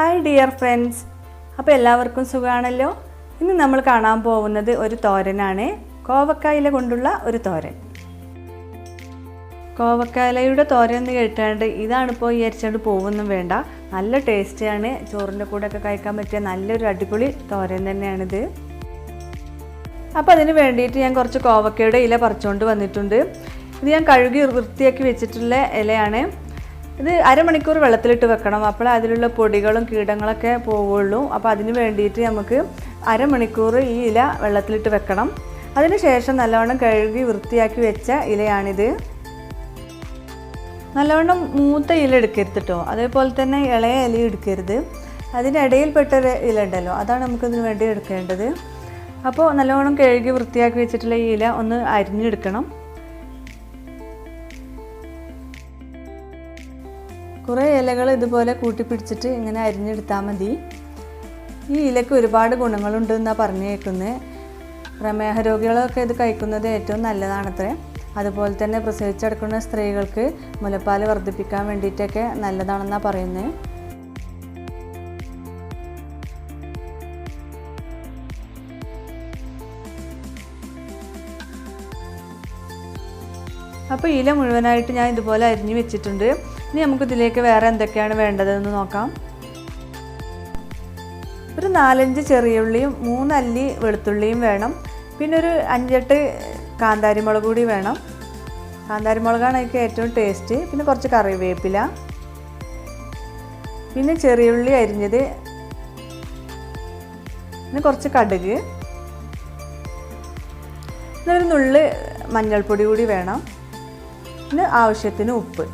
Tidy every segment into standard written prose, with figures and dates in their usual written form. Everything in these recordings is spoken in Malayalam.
ഹായ് ഡിയർ ഫ്രണ്ട്സ്, അപ്പോൾ എല്ലാവർക്കും സുഖമാണല്ലോ. ഇന്ന് നമ്മൾ കാണാൻ പോകുന്നത് ഒരു തോരനാണ്. കോവക്ക ഇല കൊണ്ടുള്ള ഒരു തോരൻ. കോവക്ക ഇലയുടെ തോരൻ എന്ന് കേട്ടാണ്ട് ഇതാണിപ്പോൾ വിചാരിച്ചുകൊണ്ട് പോകുന്നും വേണ്ട. നല്ല ടേസ്റ്റിയാണ്. ചോറിൻ്റെ കൂടെ ഒക്കെ കഴിക്കാൻ പറ്റിയ നല്ലൊരു അടിപൊളി തോരൻ തന്നെയാണിത്. അപ്പോൾ അതിന് വേണ്ടിയിട്ട് ഞാൻ കുറച്ച് കോവക്കയുടെ ഇല പറിച്ചുകൊണ്ട് വന്നിട്ടുണ്ട്. ഇത് ഞാൻ കഴുകി വൃത്തിയാക്കി വെച്ചിട്ടുള്ള ഇലയാണ്. ഇത് അരമണിക്കൂർ വെള്ളത്തിലിട്ട് വെക്കണം, അപ്പോൾ അതിലുള്ള പൊടികളും കീടങ്ങളൊക്കെ പോവുള്ളൂ. അപ്പോൾ അതിന് വേണ്ടിയിട്ട് നമുക്ക് അരമണിക്കൂർ ഈ ഇല വെള്ളത്തിലിട്ട് വെക്കണം. അതിന് ശേഷം നല്ലവണ്ണം കഴുകി വൃത്തിയാക്കി വെച്ച ഇലയാണിത്. നല്ലവണ്ണം മൂത്ത ഇല എടുക്കരുത് കേട്ടോ, അതേപോലെ തന്നെ ഇളയ ഇല എടുക്കരുത്. അതിനിടയിൽപ്പെട്ട ഇല ഉണ്ടല്ലോ, അതാണ് നമുക്കിതിന് വേണ്ടി എടുക്കേണ്ടത്. അപ്പോൾ നല്ലവണ്ണം കഴുകി വൃത്തിയാക്കി വെച്ചിട്ടുള്ള ഈ ഇല ഒന്ന് അരിഞ്ഞെടുക്കണം. കുറേ ഇലകൾ ഇതുപോലെ കൂട്ടിപ്പിടിച്ചിട്ട് ഇങ്ങനെ അരിഞ്ഞെടുത്താൽ മതി. ഈ ഇലയ്ക്ക് ഒരുപാട് ഗുണങ്ങളുണ്ട് എന്നാണ് പറഞ്ഞു കേൾക്കുന്നത്. പ്രമേഹ രോഗികളൊക്കെ ഇത് കഴിക്കുന്നത് ഏറ്റവും നല്ലതാണത്രേ. അതുപോലെ തന്നെ പ്രസവിച്ചെടുക്കുന്ന സ്ത്രീകൾക്ക് മുലപ്പാൽ വർദ്ധിപ്പിക്കാൻ വേണ്ടിയിട്ടൊക്കെ നല്ലതാണെന്നാണ് പറയുന്നത്. അപ്പോൾ ഇല മുഴുവനായിട്ട് ഞാൻ ഇതുപോലെ അരിഞ്ഞു വെച്ചിട്ടുണ്ട്. ഇനി നമുക്കിതിലേക്ക് വേറെ എന്തൊക്കെയാണ് വേണ്ടതെന്ന് നോക്കാം. ഒരു 4-5 ചെറിയ ഉള്ളിയും 3 അല്ലി വെളുത്തുള്ളിയും വേണം. പിന്നെ ഒരു 5-8 കാന്താരി മുളക് കൂടി വേണം. കാന്താരി മുളകാണ് എനിക്ക് ഏറ്റവും ടേസ്റ്റ്. പിന്നെ കുറച്ച് കറിവേപ്പില, പിന്നെ ചെറിയ ഉള്ളി അരിഞ്ഞത്, പിന്നെ കുറച്ച് കടുക്, പിന്നെ ഒരു നുള്ള് മഞ്ഞൾപ്പൊടി കൂടി വേണം. പിന്നെ ആവശ്യത്തിന് ഉപ്പ്.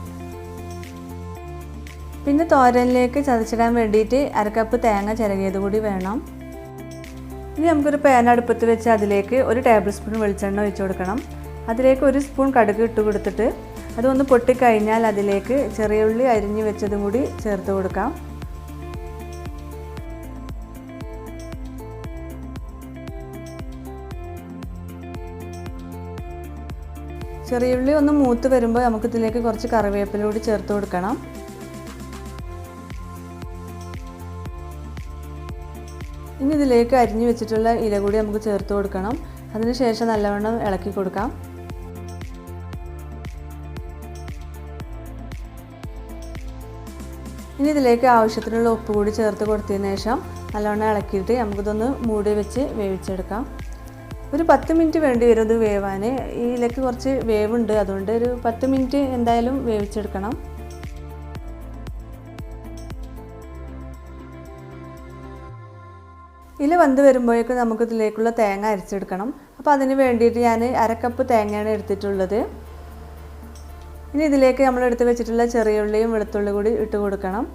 പിന്നെ തോരനിലേക്ക് ചതച്ചിടാൻ വേണ്ടിയിട്ട് 1 കപ്പ് തേങ്ങ ചിരകിയത് കൂടി വേണം. ഇനി നമുക്കൊരു പാൻ അടുപ്പത്ത് വെച്ച് അതിലേക്ക് 1 ടേബിൾ സ്പൂൺ വെളിച്ചെണ്ണ ഒഴിച്ച് കൊടുക്കണം. അതിലേക്ക് 1 സ്പൂൺ കടുക് ഇട്ട് കൊടുത്തിട്ട് അതൊന്ന് പൊട്ടിക്കഴിഞ്ഞാൽ അതിലേക്ക് ചെറിയ ഉള്ളി അരിഞ്ഞ് വെച്ചതും കൂടി ചേർത്ത് കൊടുക്കാം. ചെറിയ ഉള്ളി ഒന്ന് മൂത്ത് വരുമ്പോൾ നമുക്കിതിലേക്ക് കുറച്ച് കറിവേപ്പില കൂടി ചേർത്ത് കൊടുക്കണം. ഇനി ഇതിലേക്ക് അരിഞ്ഞു വെച്ചിട്ടുള്ള ഇല കൂടി നമുക്ക് ചേർത്ത് കൊടുക്കണം. അതിനുശേഷം നല്ലവണ്ണം ഇളക്കി കൊടുക്കാം. ഇനി ഇതിലേക്ക് ആവശ്യത്തിനുള്ള ഉപ്പ് കൂടി ചേർത്ത് കൊടുത്തതിന് ശേഷം നല്ലവണ്ണം ഇളക്കിയിട്ട് നമുക്കിതൊന്ന് മൂടി വെച്ച് വേവിച്ചെടുക്കാം. ഒരു 10 മിനിറ്റ് വേണ്ടി വരും ഇത് വേവാൻ. ഈ ഇലയ്ക്ക് കുറച്ച് വേവുണ്ട്, അതുകൊണ്ട് ഒരു 10 മിനിറ്റ് എന്തായാലും വേവിച്ചെടുക്കണം. ഇല വെന്ത് വരുമ്പോഴേക്കും നമുക്കിതിലേക്കുള്ള തേങ്ങ അരച്ചെടുക്കണം. അപ്പോൾ അതിന് വേണ്ടിയിട്ട് ഞാൻ 1 കപ്പ് തേങ്ങയാണ് എടുത്തിട്ടുള്ളത്. ഇനി ഇതിലേക്ക് നമ്മൾ എടുത്ത് വെച്ചിട്ടുള്ള ചെറിയ ഉള്ളിയും വെളുത്തുള്ളി കൂടി ഇട്ട് കൊടുക്കണം.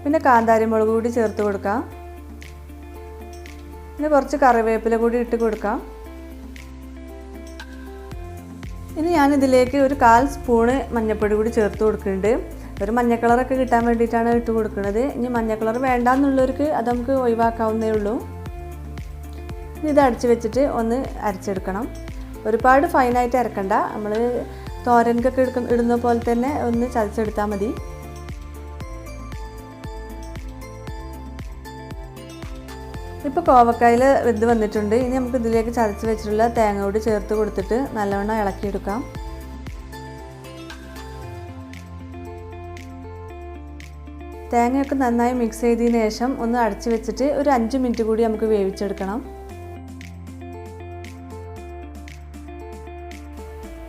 പിന്നെ കാന്താരി മുളക് കൂടി ചേർത്ത് കൊടുക്കാം. പിന്നെ കുറച്ച് കറിവേപ്പില കൂടി ഇട്ട് കൊടുക്കാം. ഇനി ഞാനിതിലേക്ക് ഒരു 1/4 സ്പൂണ് മഞ്ഞൾപ്പൊടി കൂടി ചേർത്ത് കൊടുക്കുന്നുണ്ട്. ഒരു മഞ്ഞ കളറൊക്കെ കിട്ടാൻ വേണ്ടിയിട്ടാണ് ഇട്ട് കൊടുക്കുന്നത്. ഇനി മഞ്ഞ കളർ വേണ്ടാന്നുള്ളവർക്ക് അത് നമുക്ക് ഒഴിവാക്കാവുന്നേ ഉള്ളൂ. ഇത് അടിച്ച് വെച്ചിട്ട് ഒന്ന് അരച്ചെടുക്കണം. ഒരുപാട് ഫൈനായിട്ട് അരക്കണ്ട, നമ്മൾ തോരൻകൊക്കെ ഇടുന്ന പോലെ തന്നെ ഒന്ന് ചതച്ചെടുത്താൽ മതി. ഇപ്പോൾ കോവക്കായിൽ വെന്ത് വന്നിട്ടുണ്ട്. ഇനി നമുക്ക് ഇതിലേക്ക് ചതച്ച് വെച്ചിട്ടുള്ള തേങ്ങ കൂടി ചേർത്ത് കൊടുത്തിട്ട് നല്ലവണ്ണം ഇളക്കിയെടുക്കാം. തേങ്ങയൊക്കെ നന്നായി മിക്സ് ചെയ്തതിന് ശേഷം ഒന്ന് അടച്ച് വെച്ചിട്ട് ഒരു 5 മിനിറ്റ് കൂടി നമുക്ക് വേവിച്ചെടുക്കണം.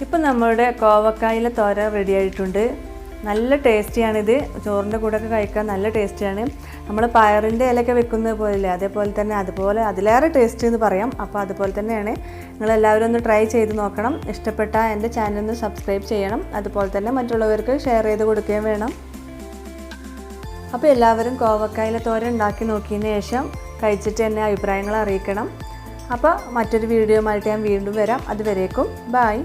ഇപ്പം നമ്മളുടെ കോവക്കായില തോരൻ റെഡി ആയിട്ടുണ്ട്. നല്ല ടേസ്റ്റിയാണിത്. ചോറിൻ്റെ കൂടെയൊക്കെ കഴിക്കാൻ നല്ല ടേസ്റ്റിയാണ്. നമ്മൾ പയറിൻ്റെ ഇലയൊക്കെ വെക്കുന്നത് പോലെയല്ലേ, അതേപോലെ തന്നെ അതിലേറെ ടേസ്റ്റ് എന്ന് പറയാം. അപ്പോൾ അതുപോലെ തന്നെയാണ്. നിങ്ങളെല്ലാവരും ഒന്ന് ട്രൈ ചെയ്ത് നോക്കണം. ഇഷ്ടപ്പെട്ട എൻ്റെ ചാനൽ സബ്സ്ക്രൈബ് ചെയ്യണം. അതുപോലെ തന്നെ മറ്റുള്ളവർക്ക് ഷെയർ ചെയ്ത് കൊടുക്കുകയും വേണം. അപ്പോൾ എല്ലാവരും കോവക്കായില തോരൻ ഉണ്ടാക്കി നോക്കിയതിന് ശേഷം കഴിച്ചിട്ട് എന്നെ അഭിപ്രായങ്ങൾ അറിയിക്കണം. അപ്പോൾ മറ്റൊരു വീഡിയോ ആയിട്ട് ഞാൻ വീണ്ടും വരാം. അതുവരേക്കും ബൈ.